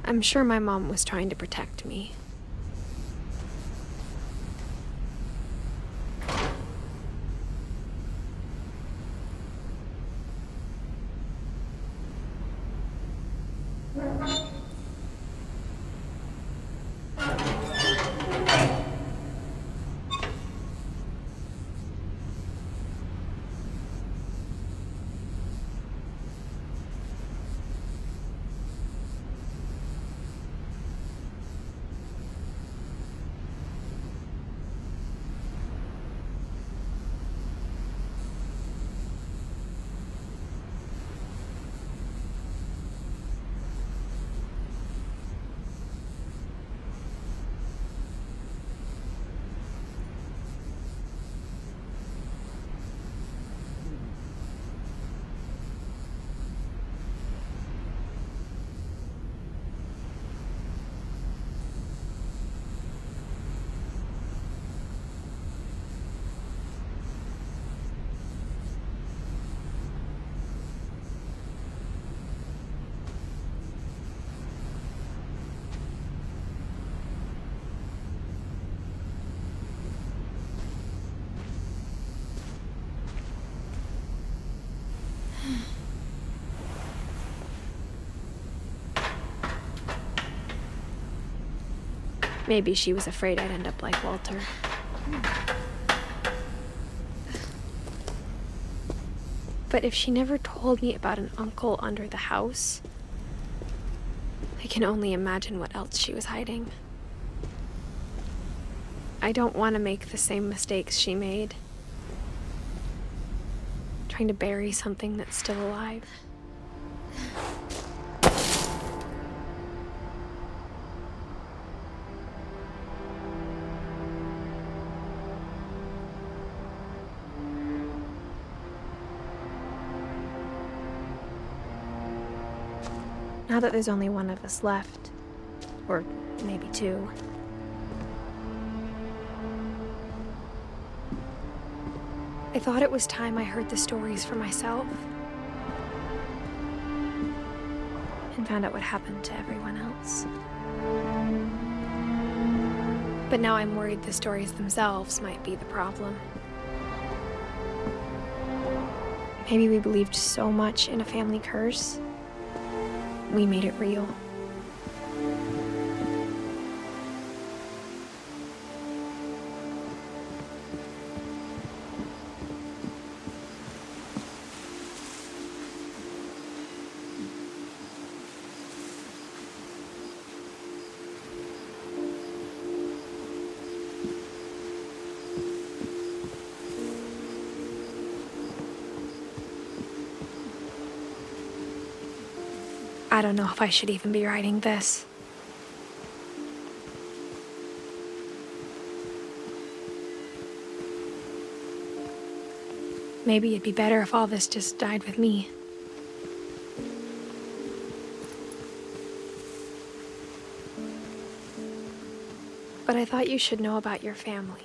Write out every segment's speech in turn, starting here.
I'm sure my mom was trying to protect me. Maybe she was afraid I'd end up like Walter. But if she never told me about an uncle under the house, I can only imagine what else she was hiding. I don't want to make the same mistakes she made. Trying to bury something that's still alive. Now that there's only one of us left, or maybe two, I thought it was time I heard the stories for myself and found out what happened to everyone else. But now I'm worried the stories themselves might be the problem. Maybe we believed so much in a family curse, we made it real. I don't know if I should even be writing this. Maybe it'd be better if all this just died with me. But I thought you should know about your family.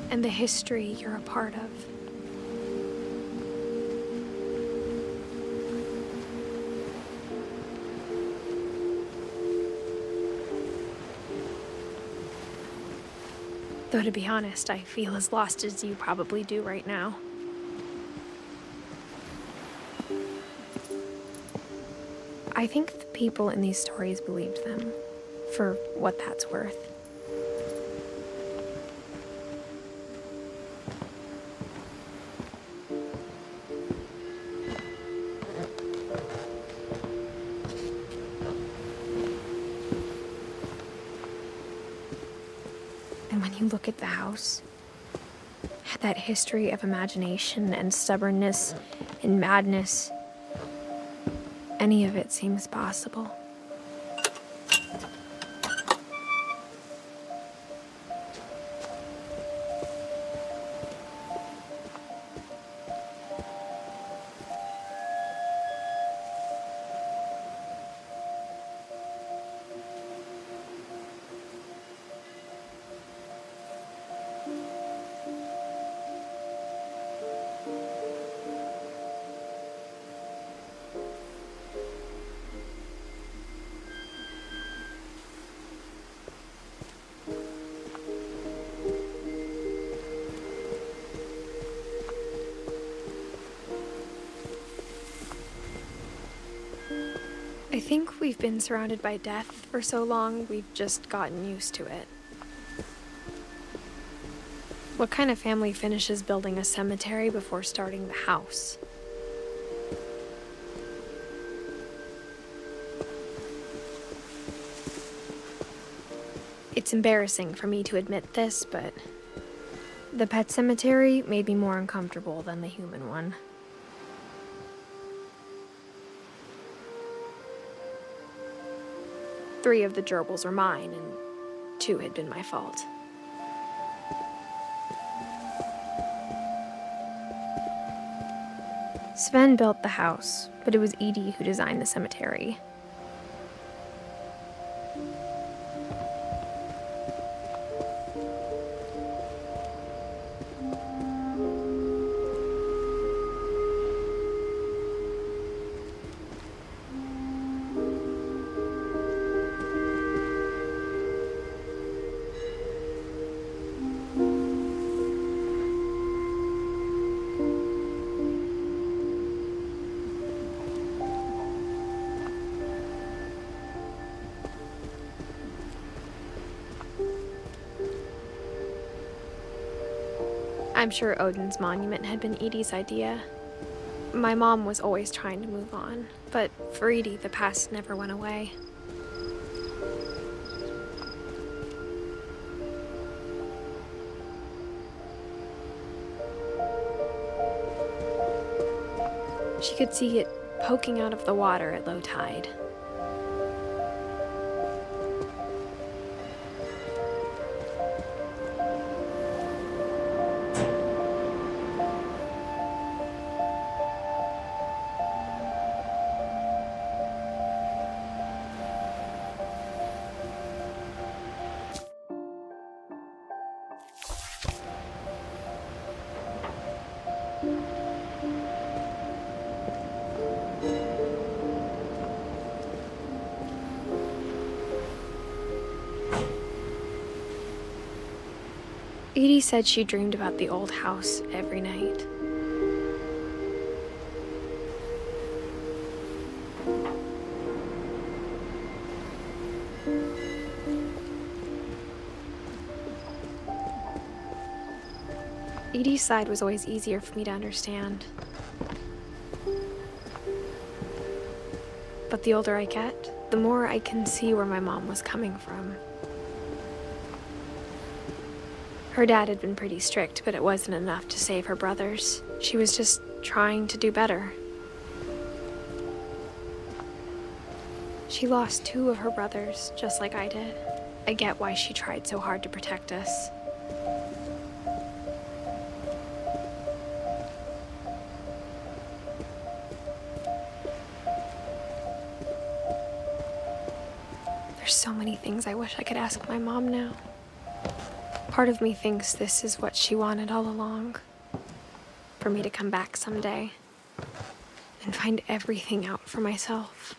And the history you're a part of. Though to be honest, I feel as lost as you probably do right now. I think the people in these stories believed them, for what that's worth. And when you look at the house, that history of imagination and stubbornness and madness, any of it seems possible. I think we've been surrounded by death for so long, we've just gotten used to it. What kind of family finishes building a cemetery before starting the house? It's embarrassing for me to admit this, but the pet cemetery made me more uncomfortable than the human one. Three of the gerbils were mine, and 2 had been my fault. Sven built the house, but it was Edith who designed the cemetery. I'm sure Odin's monument had been Edie's idea. My mom was always trying to move on, but for Edie, the past never went away. She could see it poking out of the water at low tide. Edie said she dreamed about the old house every night. Edie's side was always easier for me to understand. But the older I get, the more I can see where my mom was coming from. Her dad had been pretty strict, but it wasn't enough to save her brothers. She was just trying to do better. She lost 2 of her brothers, just like I did. I get why she tried so hard to protect us. There's so many things I wish I could ask my mom now. Part of me thinks this is what she wanted all along. For me to come back someday and find everything out for myself.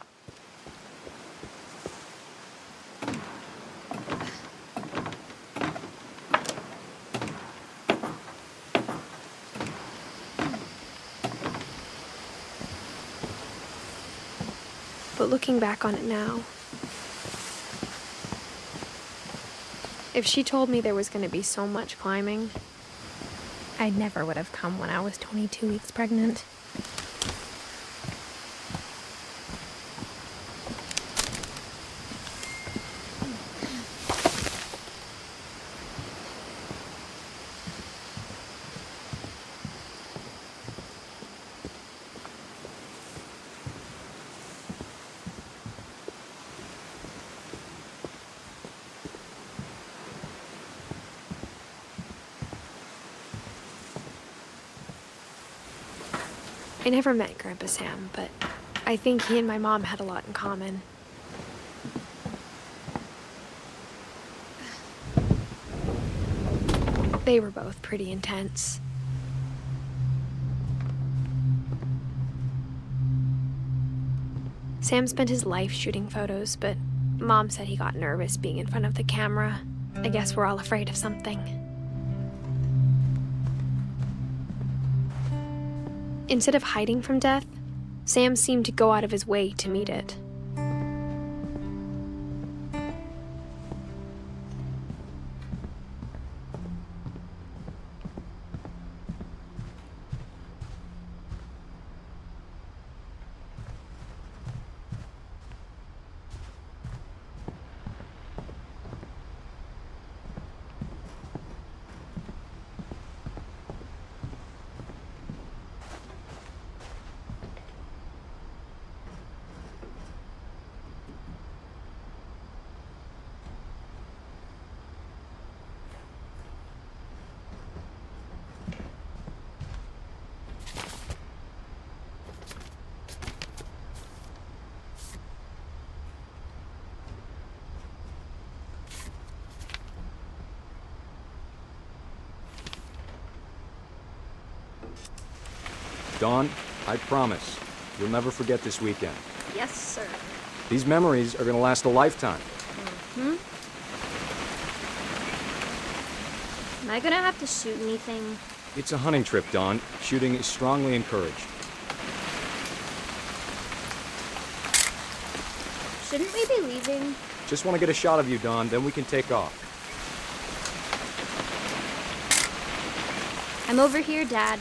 But looking back on it now, if she told me there was going to be so much climbing, I never would have come when I was 22 weeks pregnant. I never met Grandpa Sam, but I think he and my mom had a lot in common. They were both pretty intense. Sam spent his life shooting photos, but Mom said he got nervous being in front of the camera. I guess we're all afraid of something. Instead of hiding from death, Sam seemed to go out of his way to meet it. Dawn, I promise, you'll never forget this weekend. Yes, sir. These memories are gonna last a lifetime. Am I gonna have to shoot anything? It's a hunting trip, Dawn. Shooting is strongly encouraged. Shouldn't we be leaving? Just want to get a shot of you, Dawn, then we can take off. I'm over here, Dad.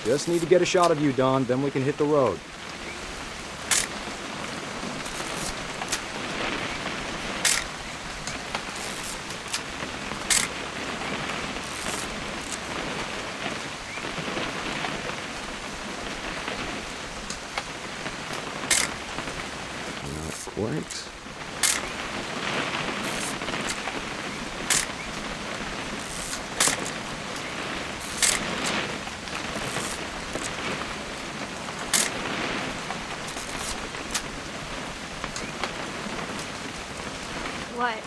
Just need to get a shot of you, Dawn, then we can hit the road. Not quite. What?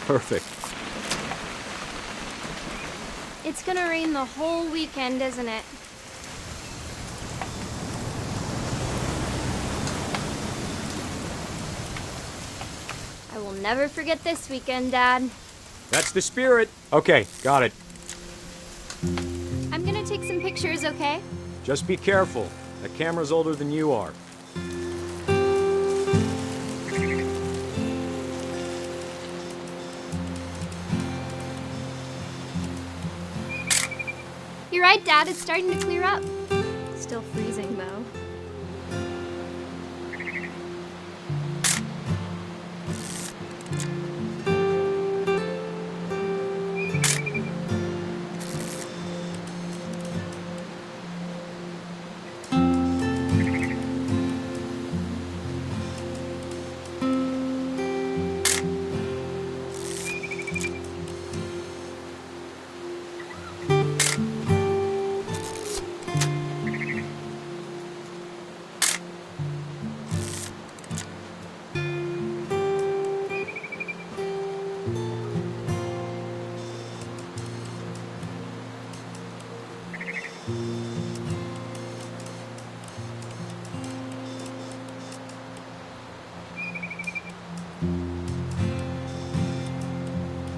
Perfect. It's gonna rain the whole weekend, isn't it? I will never forget this weekend, Dad. That's the spirit. Okay, got it. I'm gonna take some pictures, okay? Just be careful. That camera's older than you are. You're right, Dad. It's starting to clear up. Still freezing, though.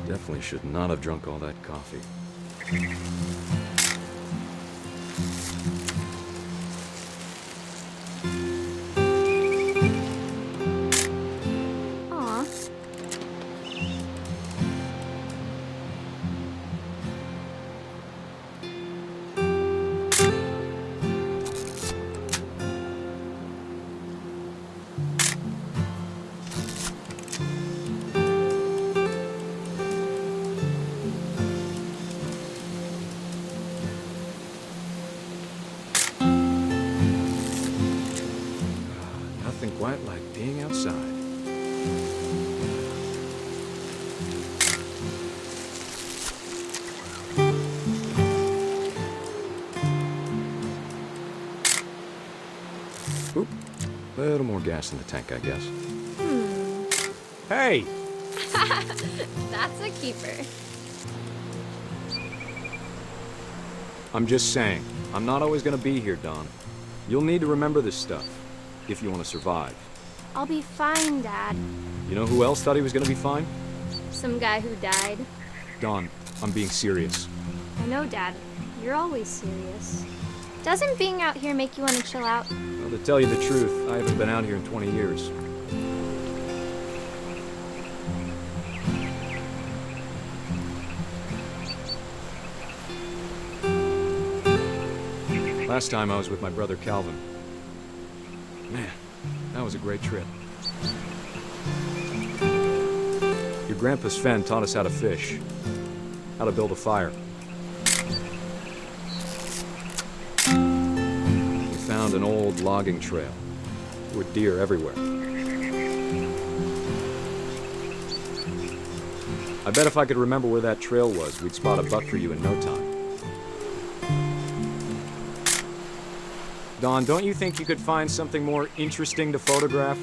Definitely should not have drunk all that coffee. Aw. Nothing quite like being outside. Oop. A little more gas in the tank, I guess. Hey! That's a keeper. I'm just saying, I'm not always gonna be here, Dawn. You'll need to remember this stuff, if you want to survive. I'll be fine, Dad. You know who else thought he was gonna be fine? Some guy who died. Dawn, I'm being serious. I know, Dad. You're always serious. Doesn't being out here make you want to chill out? Well, to tell you the truth, I haven't been out here in 20 years. Last time I was with my brother Calvin. Man, that was a great trip. Your grandpa Sven taught us how to fish, how to build a fire. We found an old logging trail. There were deer everywhere. I bet if I could remember where that trail was, we'd spot a buck for you in no time. Dawn, don't you think you could find something more interesting to photograph?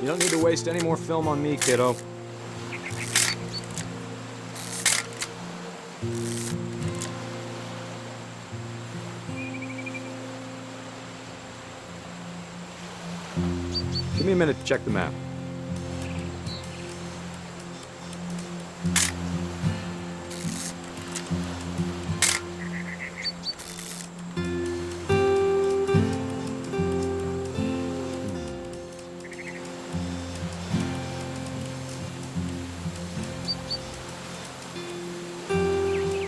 You don't need to waste any more film on me, kiddo. Give me a minute to check the map.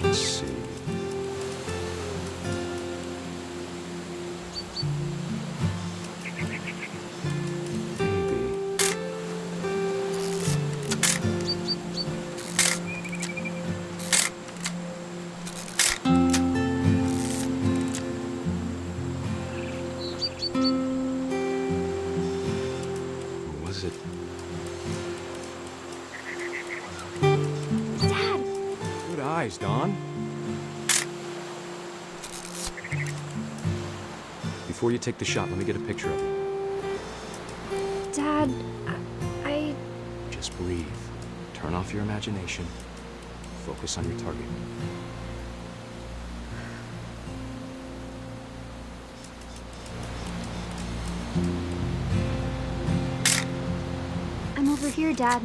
Let's see. Was it? Dad! Good eyes, Don. Before you take the shot, let me get a picture of you. Dad, I... Just breathe. Turn off your imagination. Focus on your target. I'm over here, Dad.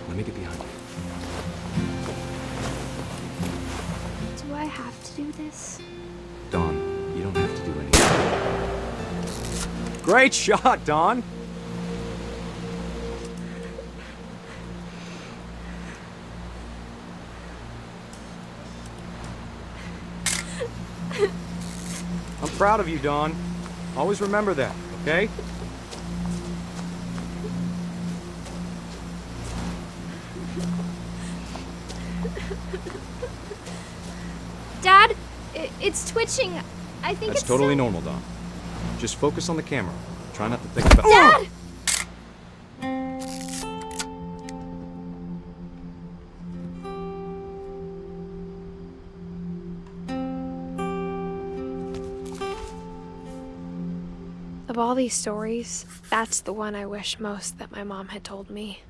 Let me get behind you. Do I have to do this? Don, you don't have to do anything. Great shot, Don! I'm proud of you, Don. Always remember that, okay? Dad, it's twitching. I think That's it's totally so... normal, Don. Just focus on the camera. Try not to think about... Dad! Of all these stories, that's the one I wish most that my mom had told me.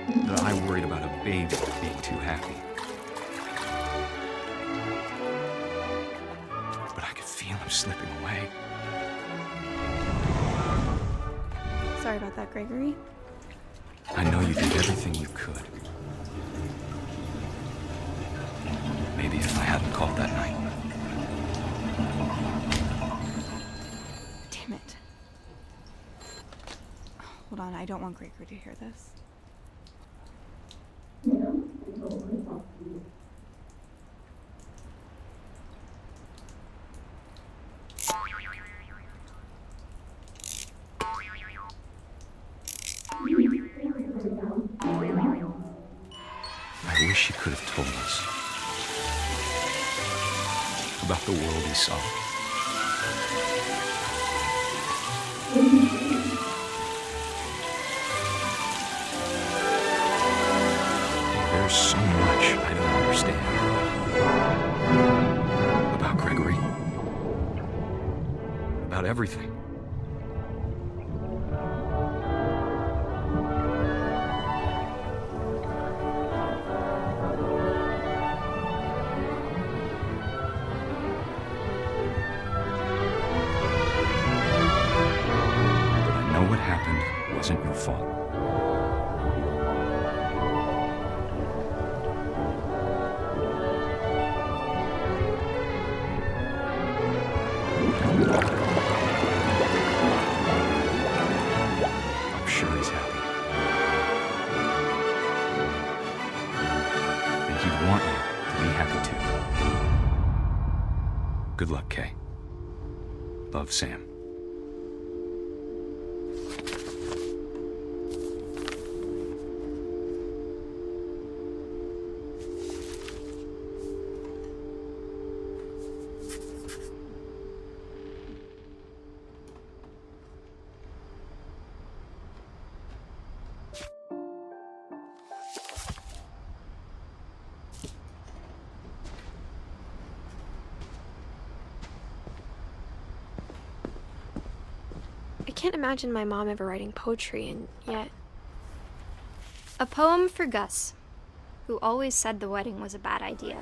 that I worried about a baby being too happy. But I could feel him slipping away. Sorry about that, Gregory. I know you did everything you could. Maybe if I hadn't called that night. Damn it. Hold on, I don't want Gregory to hear this. I wish he could have told us about the world he saw. There's so much I don't understand about Gregory, about everything. What happened wasn't your fault. I'm sure he's happy. And he'd want you to be happy too. Good luck, Kay. Love, Sam. I can't imagine my mom ever writing poetry, and yet... A poem for Gus, who always said the wedding was a bad idea.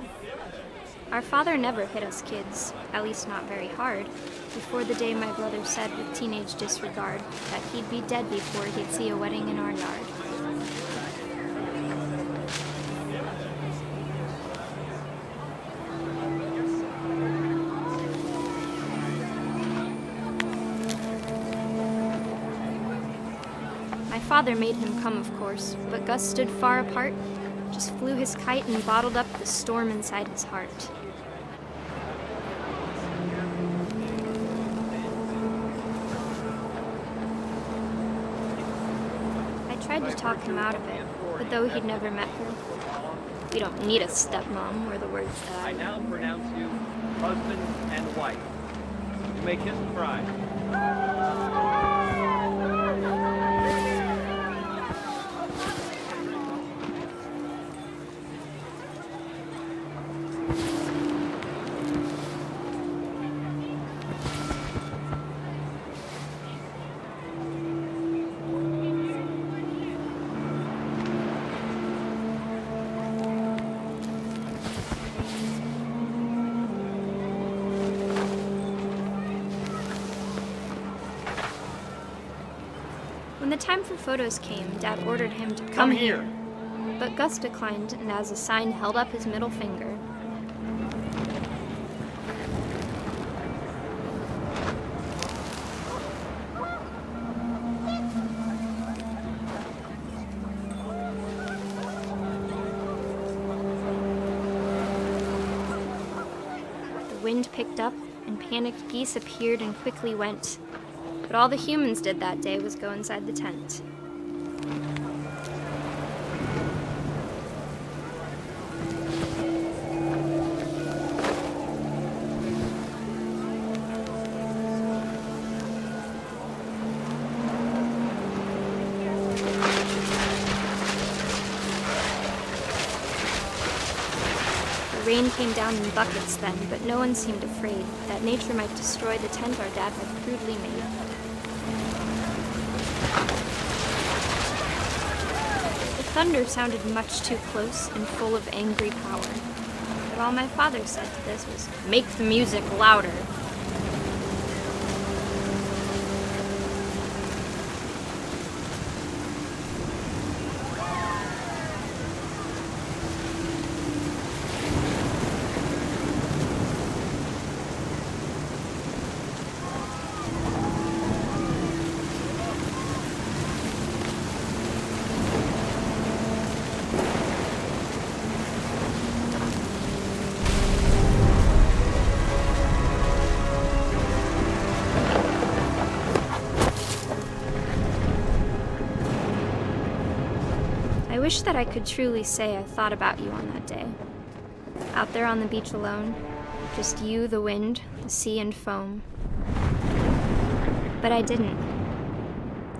Our father never hit us kids, at least not very hard, before the day my brother said with teenage disregard that he'd be dead before he'd see a wedding in our yard. My father made him come, of course, but Gus stood far apart, just flew his kite and bottled up the storm inside his heart. I tried to talk him out of it, but though he'd never met her, we don't need a stepmom, were the words that I now pronounce you husband and wife. You may kiss the bride. When the time for photos came, Dad ordered him to come here. But Gus declined and as a sign held up his middle finger. The wind picked up and panicked geese appeared and quickly went. But all the humans did that day was go inside the tent. The rain came down in buckets then, but no one seemed afraid that nature might destroy the tent our dad had crudely made. The thunder sounded much too close and full of angry power. But all my father said to this was, "Make the music louder." I wish that I could truly say I thought about you on that day. Out there on the beach alone, just you, the wind, the sea, and foam. But I didn't,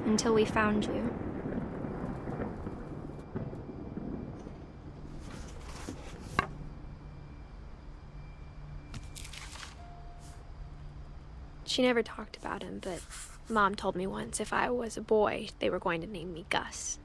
until we found you. She never talked about him, but Mom told me once if I was a boy, they were going to name me Gus.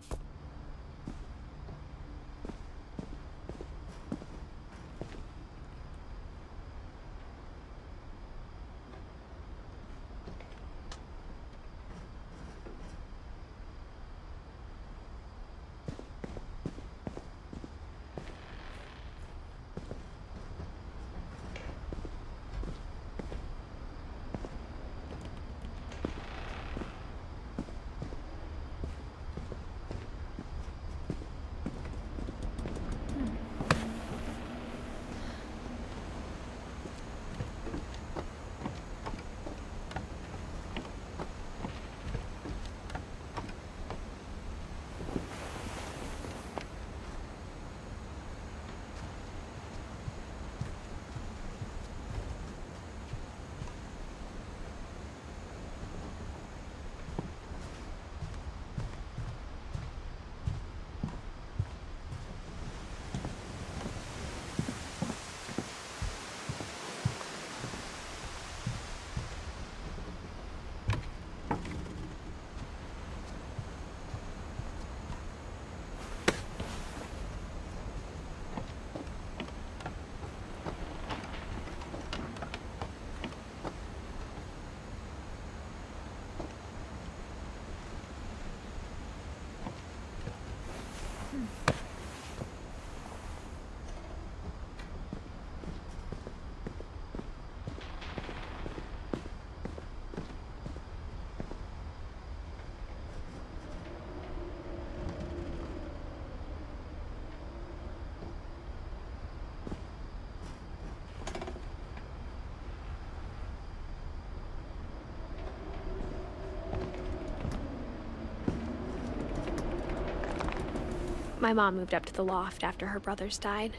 My mom moved up to the loft after her brothers died.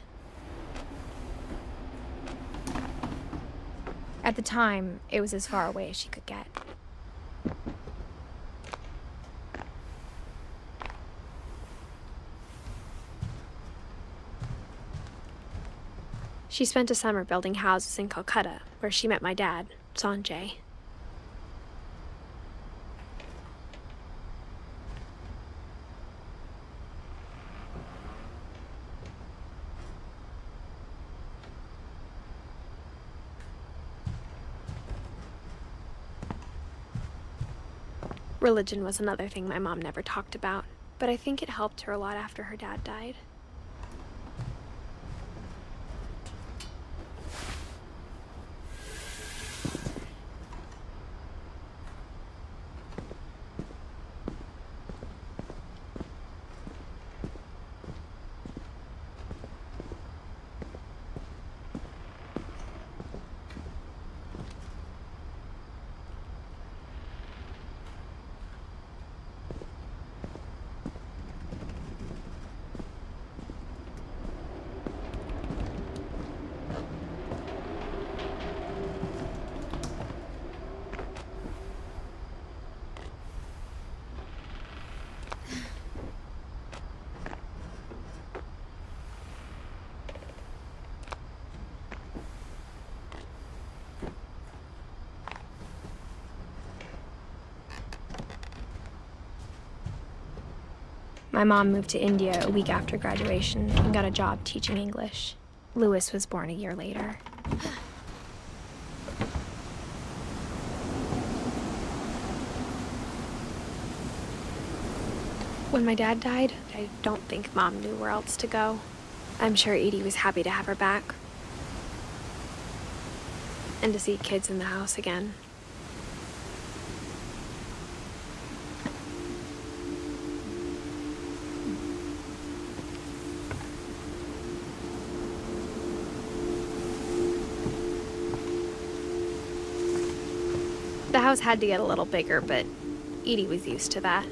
At the time, it was as far away as she could get. She spent a summer building houses in Calcutta, where she met my dad, Sanjay. Religion was another thing my mom never talked about, but I think it helped her a lot after her dad died. My mom moved to India a week after graduation and got a job teaching English. Louis was born a year later. When my dad died, I don't think Mom knew where else to go. I'm sure Edie was happy to have her back. And to see kids in the house again. The house had to get a little bigger, but Edie was used to that.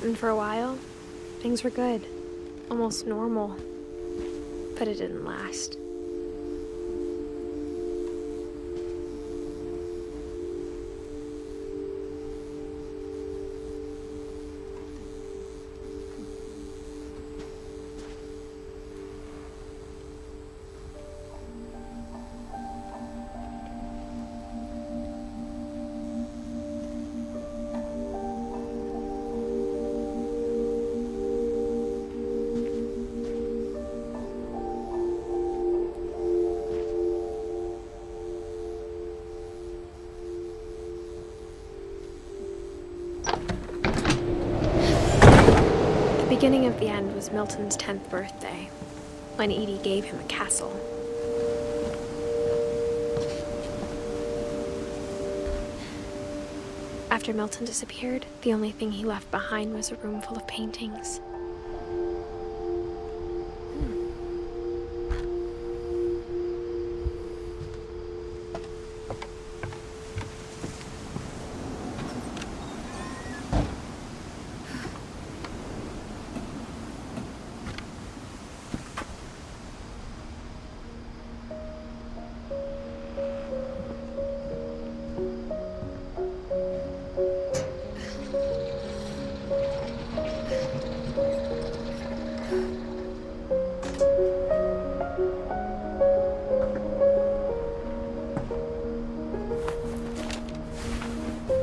And for a while, things were good. Almost normal. But it didn't last. The beginning of the end was Milton's 10th birthday, when Edie gave him a castle. After Milton disappeared, the only thing he left behind was a room full of paintings.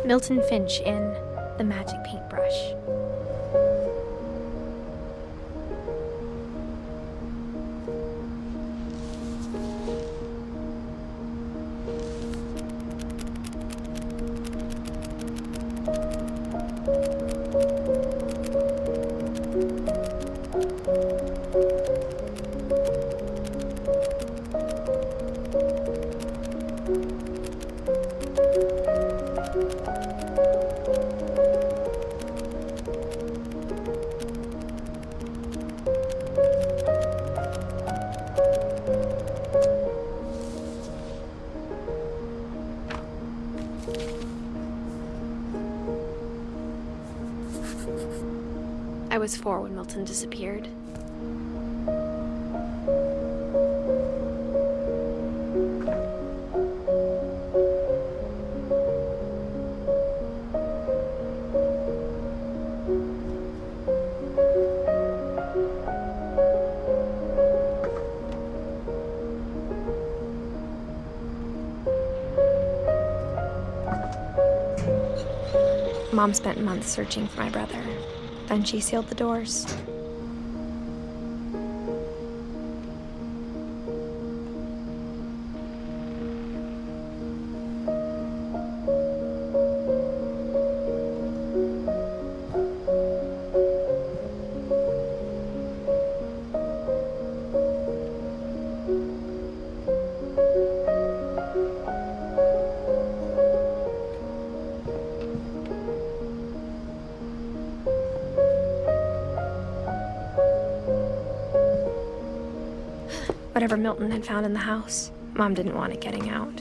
Milton Finch in The Magic Paintbrush. I was 4 when Milton disappeared. Mom spent months searching for my brother. Then she sealed the doors. Whatever Milton had found in the house, Mom didn't want it getting out.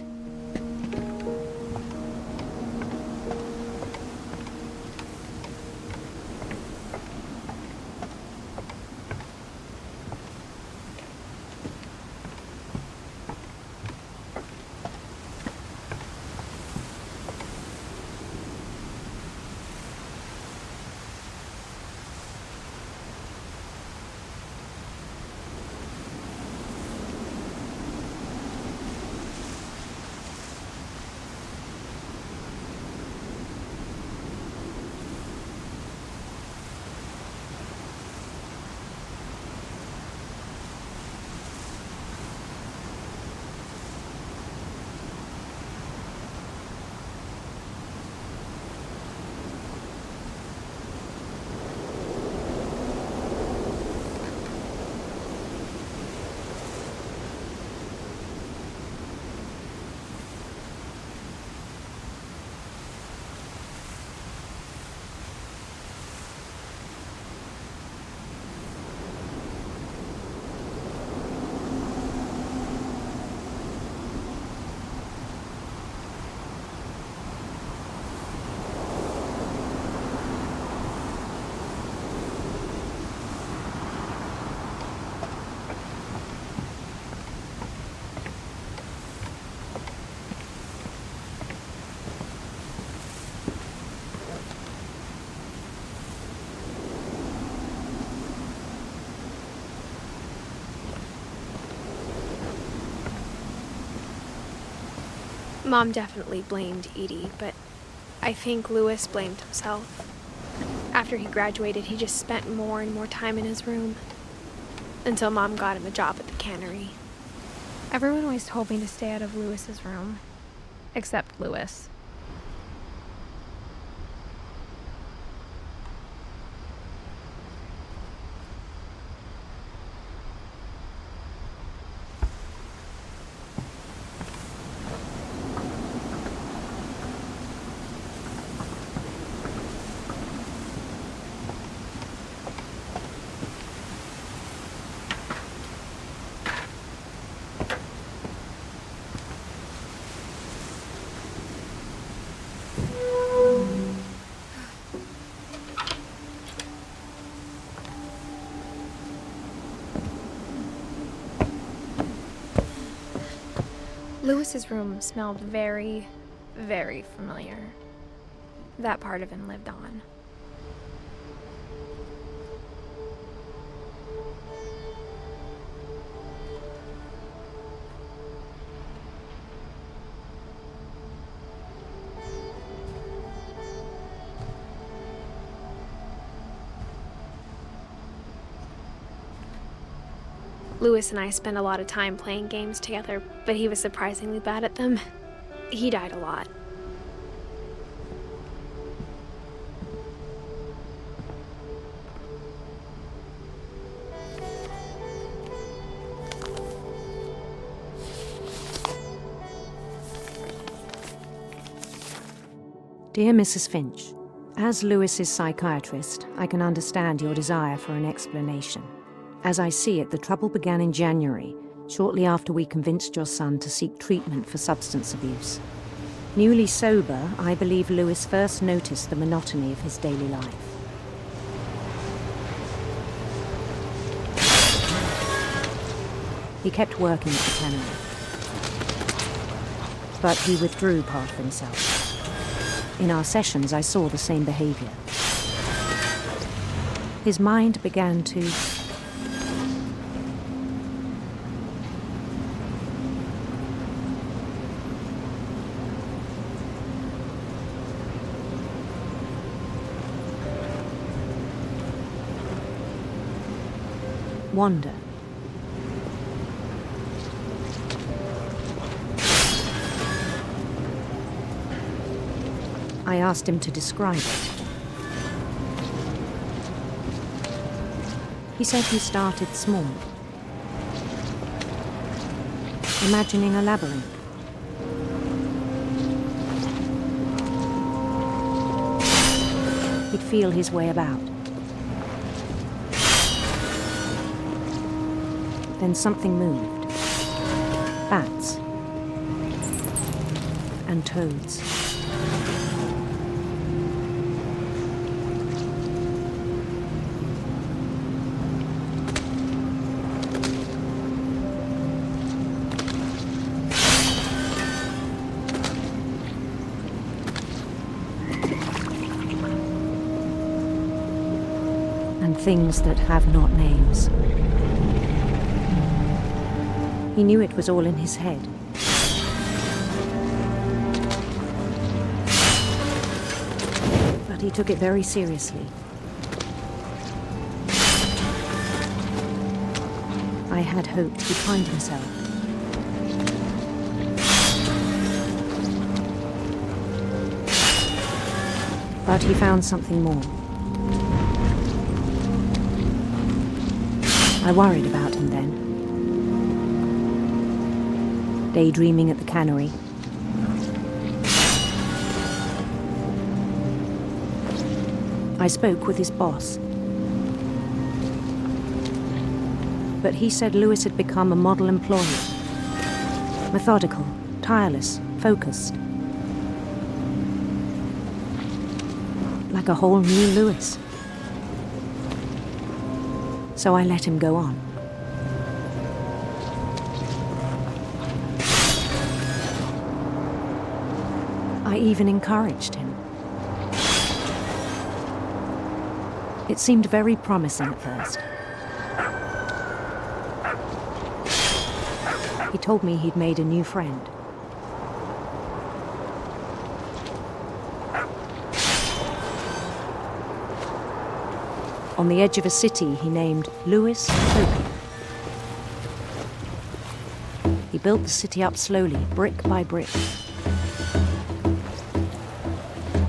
Mom definitely blamed Edie, but I think Louis blamed himself. After he graduated, he just spent more and more time in his room. Until Mom got him a job at the cannery. Everyone always told me to stay out of Louis's room. Except Louis. Louis's room smelled very, very familiar. That part of him lived on. Louis and I spent a lot of time playing games together, but he was surprisingly bad at them. He died a lot. Dear Mrs. Finch, as Louis's psychiatrist, I can understand your desire for an explanation. As I see it, the trouble began in January, shortly after we convinced your son to seek treatment for substance abuse. Newly sober, I believe Louis first noticed the monotony of his daily life. He kept working at the cannery, but he withdrew part of himself. In our sessions, I saw the same behavior. His mind began to wander. I asked him to describe it. He said he started small, imagining a labyrinth. He'd feel his way about. Then something moved. Bats. And toads. And things that have not names. He knew it was all in his head. But he took it very seriously. I had hoped he'd find himself. But he found something more. I worried about him then. Daydreaming at the cannery. I spoke with his boss. But he said Louis had become a model employee. Methodical, tireless, focused. Like a whole new Louis. So I let him go on. I even encouraged him. It seemed very promising at first. He told me he'd made a new friend. On the edge of a city he named Lewis Tokyo. He built the city up slowly, brick by brick.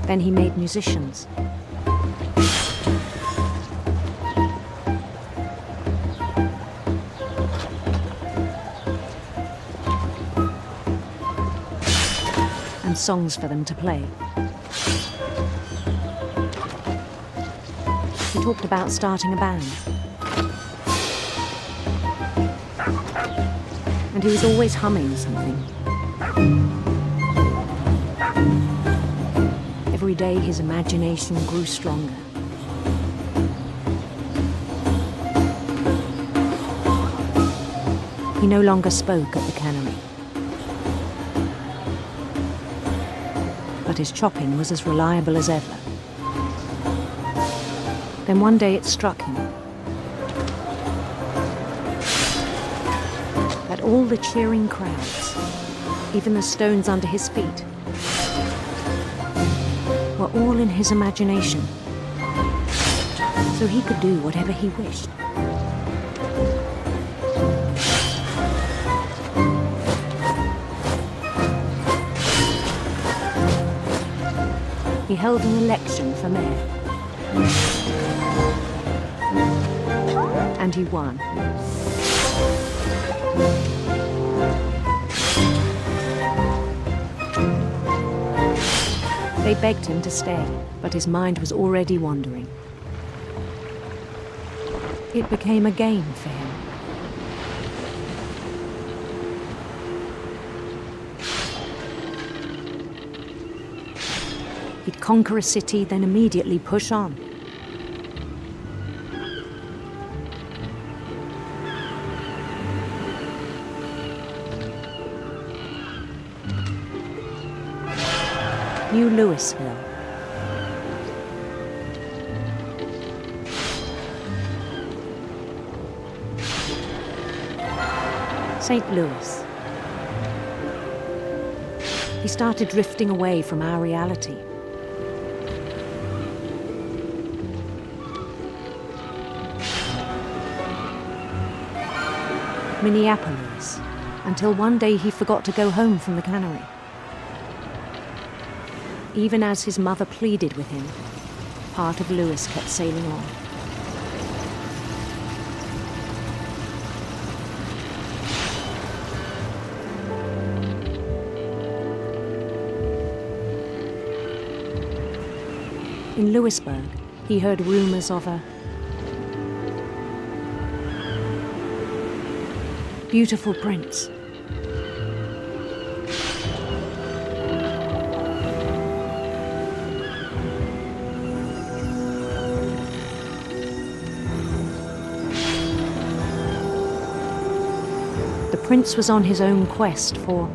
Then he made musicians. And songs for them to play. He talked about starting a band. And he was always humming something. Every day his imagination grew stronger. He no longer spoke at the cannery. But his chopping was as reliable as ever. Then one day it struck him that all the cheering crowds, even the stones under his feet, were all in his imagination, so he could do whatever he wished. He held an election for mayor. And he won. They begged him to stay, but his mind was already wandering. It became a game for him. He'd conquer a city, then immediately push on. New Louisville. St. Louis. He started drifting away from our reality. Minneapolis, until one day he forgot to go home from the cannery. Even as his mother pleaded with him, part of Lewis kept sailing on. In Lewisburg, he heard rumors of a beautiful prince. The prince was on his own quest for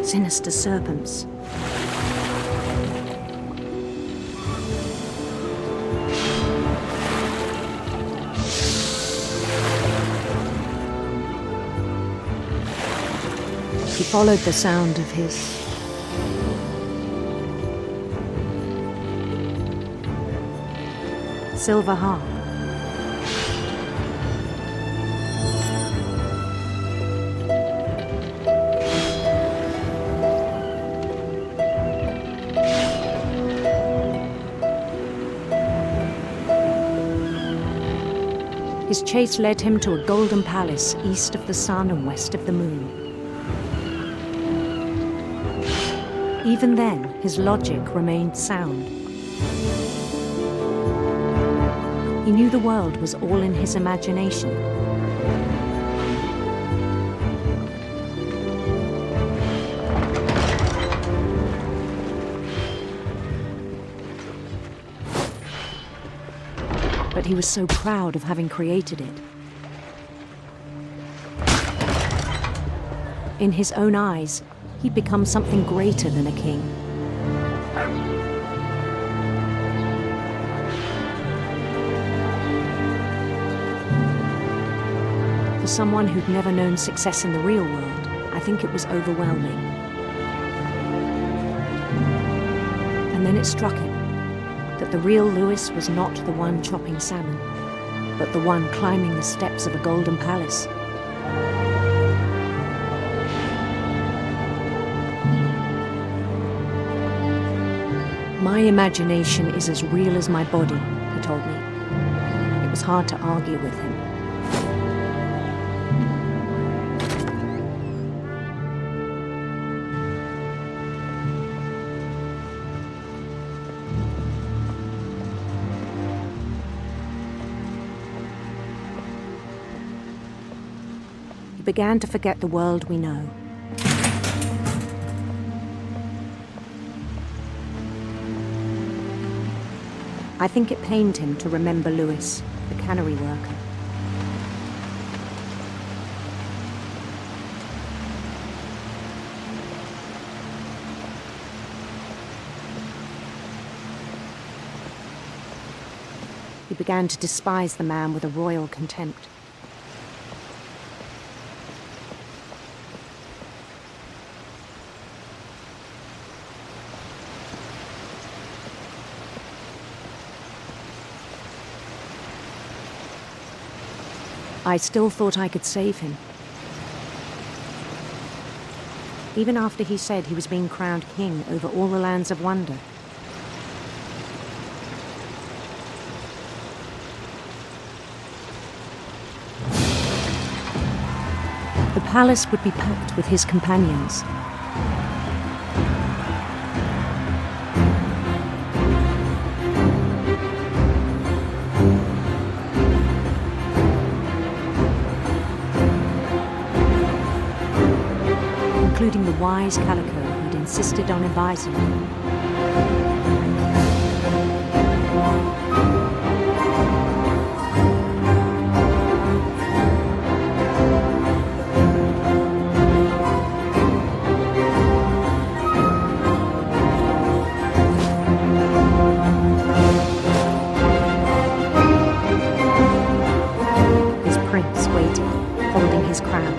sinister serpents. He followed the sound of his silver harp. His chase led him to a golden palace east of the sun and west of the moon. Even then, his logic remained sound. He knew the world was all in his imagination. But he was so proud of having created it. In his own eyes, he'd become something greater than a king. For someone who'd never known success in the real world, I think it was overwhelming. And then it struck him that the real Lewis was not the one chopping salmon, but the one climbing the steps of a golden palace. My imagination is as real as my body, he told me. It was hard to argue with him. He began to forget the world we know. I think it pained him to remember Lewis, the cannery worker. He began to despise the man with a royal contempt. I still thought I could save him. Even after he said he was being crowned king over all the lands of wonder. The palace would be packed with his companions. Including the wise Calico who'd insisted on advising me. His prince waiting, holding his crown.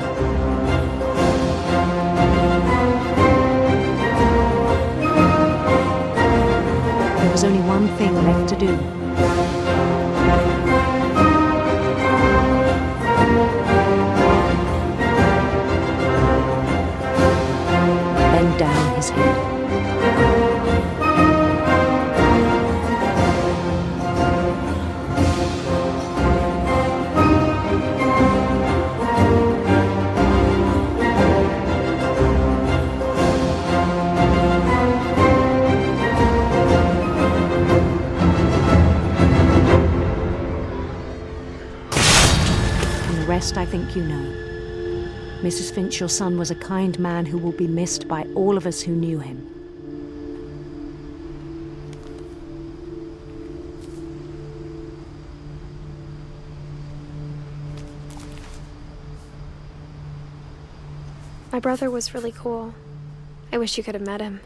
There was only one thing left to do. Bend down his head. The rest I think you know. Mrs. Finch, your son was a kind man who will be missed by all of us who knew him. My brother was really cool. I wish you could have met him.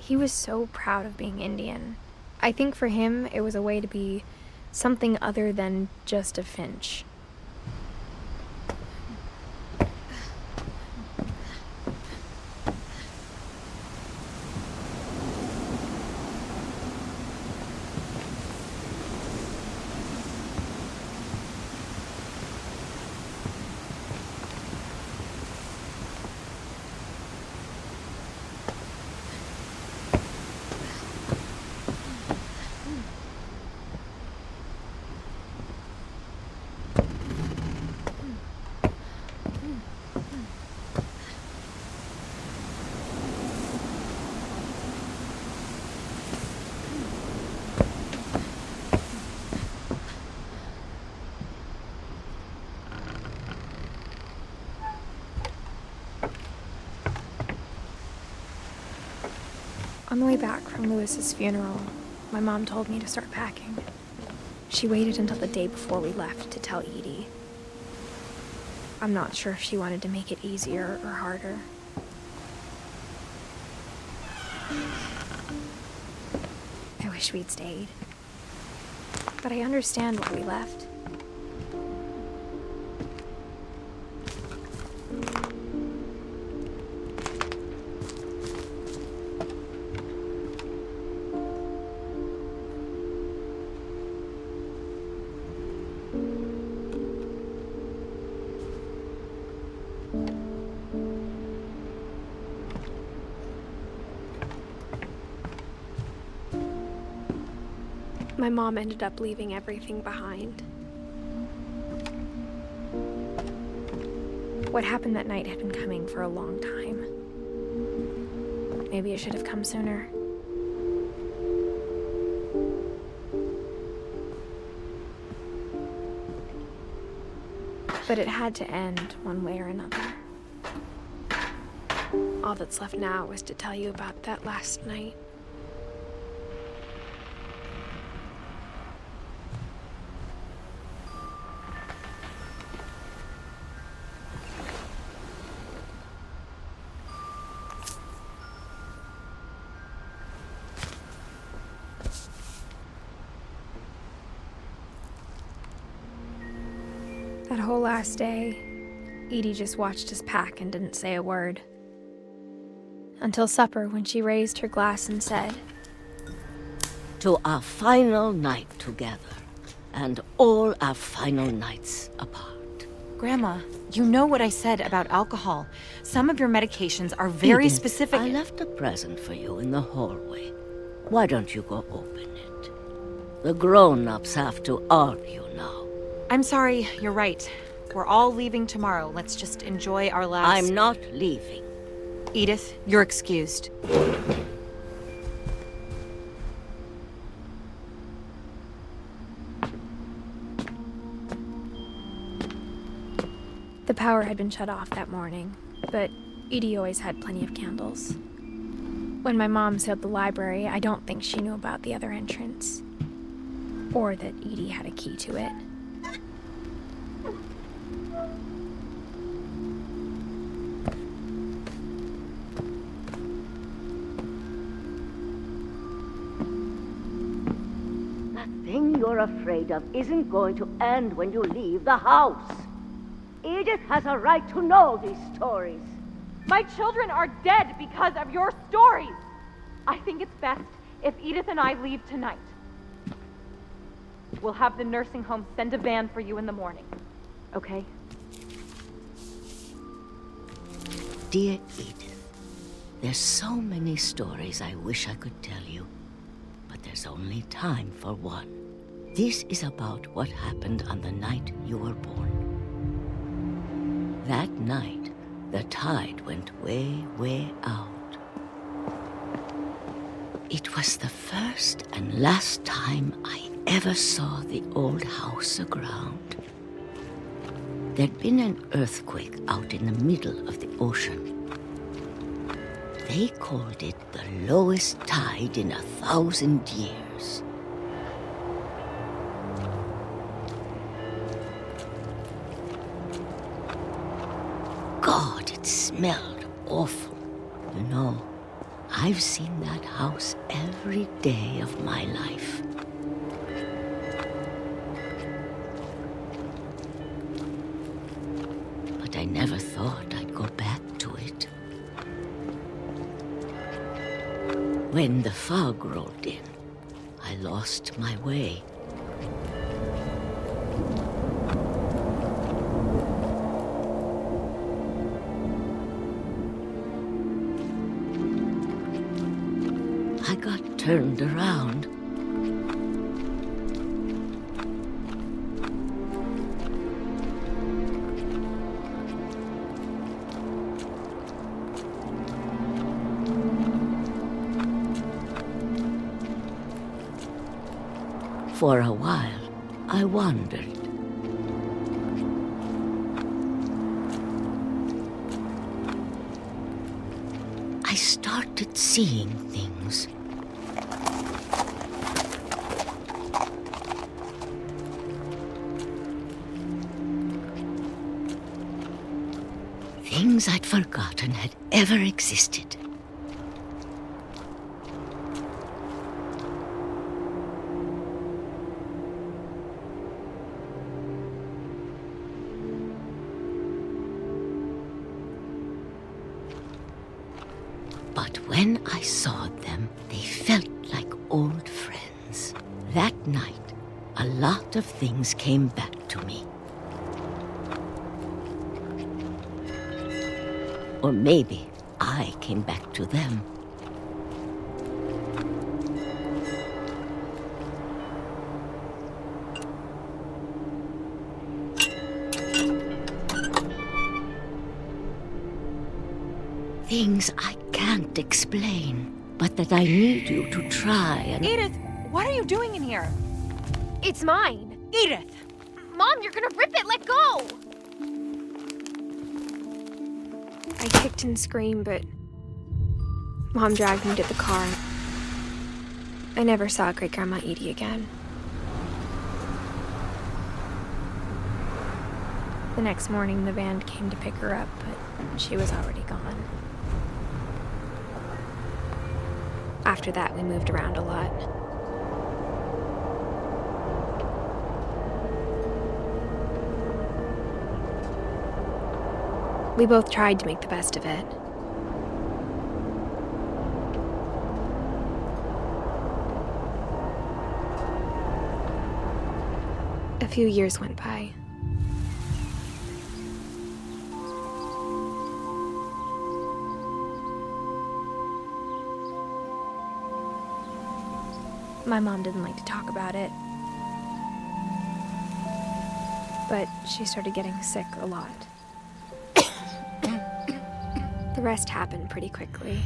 He was so proud of being Indian. I think for him, it was a way to be something other than just a finch. On the way back from Lewis's funeral, my mom told me to start packing. She waited until the day before we left to tell Edie. I'm not sure if she wanted to make it easier or harder. I wish we'd stayed. But I understand why we left. My mom ended up leaving everything behind. What happened that night had been coming for a long time. Maybe it should have come sooner. But it had to end one way or another. All that's left now is to tell you about that last night. That whole last day, Edie just watched us pack and didn't say a word. Until supper, when she raised her glass and said, "To our final night together, and all our final nights apart." Grandma, you know what I said about alcohol. Some of your medications are very Edith, specific. I left a present for you in the hallway. Why don't you go open it? The grown-ups have to argue now. I'm sorry, you're right. We're all leaving tomorrow. Let's just enjoy our last... I'm not leaving. Edith, you're excused. the power had been shut off that morning, but Edie always had plenty of candles. When my mom sealed the library, I don't think she knew about the other entrance, or that Edie had a key to it. That thing you're afraid of isn't going to end when you leave the house. Edith has a right to know these stories. My children are dead because of your stories. I think it's best if Edith and I leave tonight. We'll have the nursing home send a van for you in the morning, okay? Dear Edith, there's so many stories I wish I could tell you, but there's only time for one. This is about what happened on the night you were born. That night, the tide went way, way out. It was the first and last time I ever saw the old house aground. There'd been an earthquake out in the middle of the ocean. They called it the lowest tide in 1,000 years. God, it smelled awful. You know, I've seen that house every day of my life. But I never thought I'd go back to it. When the fog rolled in, I lost my way. I got turned around. For a while, I wandered. I started seeing things. Things I'd forgotten had ever existed. But when I saw them, they felt like old friends. That night, a lot of things came back to me. Or maybe I came back to them. Things I can't explain, but that I need you to try and... Edith, what are you doing in here? It's mine. Edith! Mom, you're gonna rip it! Let go! I kicked and screamed, but Mom dragged me to the car. I never saw Great-Grandma Edie again. The next morning, the band came to pick her up, but she was already gone. After that, we moved around a lot. We both tried to make the best of it. A few years went by. My mom didn't like to talk about it, but she started getting sick a lot. The rest happened pretty quickly.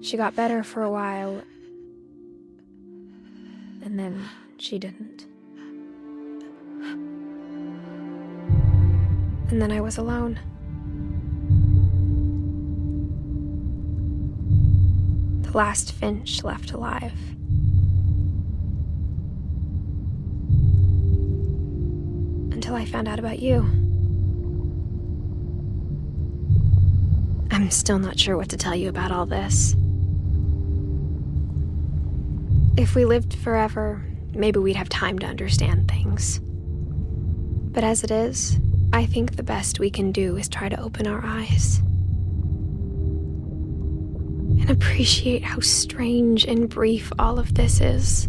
She got better for a while, and then she didn't. And then I was alone. The last finch left alive. Until I found out about you. I'm still not sure what to tell you about all this. If we lived forever, maybe we'd have time to understand things. But as it is, I think the best we can do is try to open our eyes. And appreciate how strange and brief all of this is.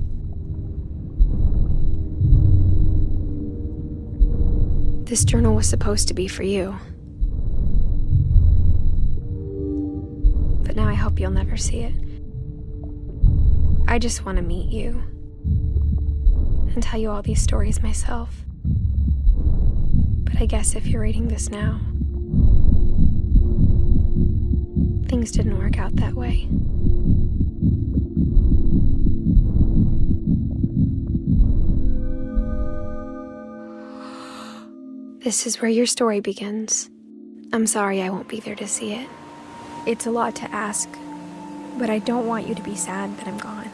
This journal was supposed to be for you. But now I hope you'll never see it. I just want to meet you and tell you all these stories myself. But I guess if you're reading this now, things didn't work out that way. This is where your story begins. I'm sorry I won't be there to see it. It's a lot to ask, but I don't want you to be sad that I'm gone.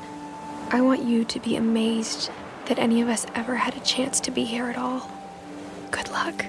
I want you to be amazed that any of us ever had a chance to be here at all. Good luck.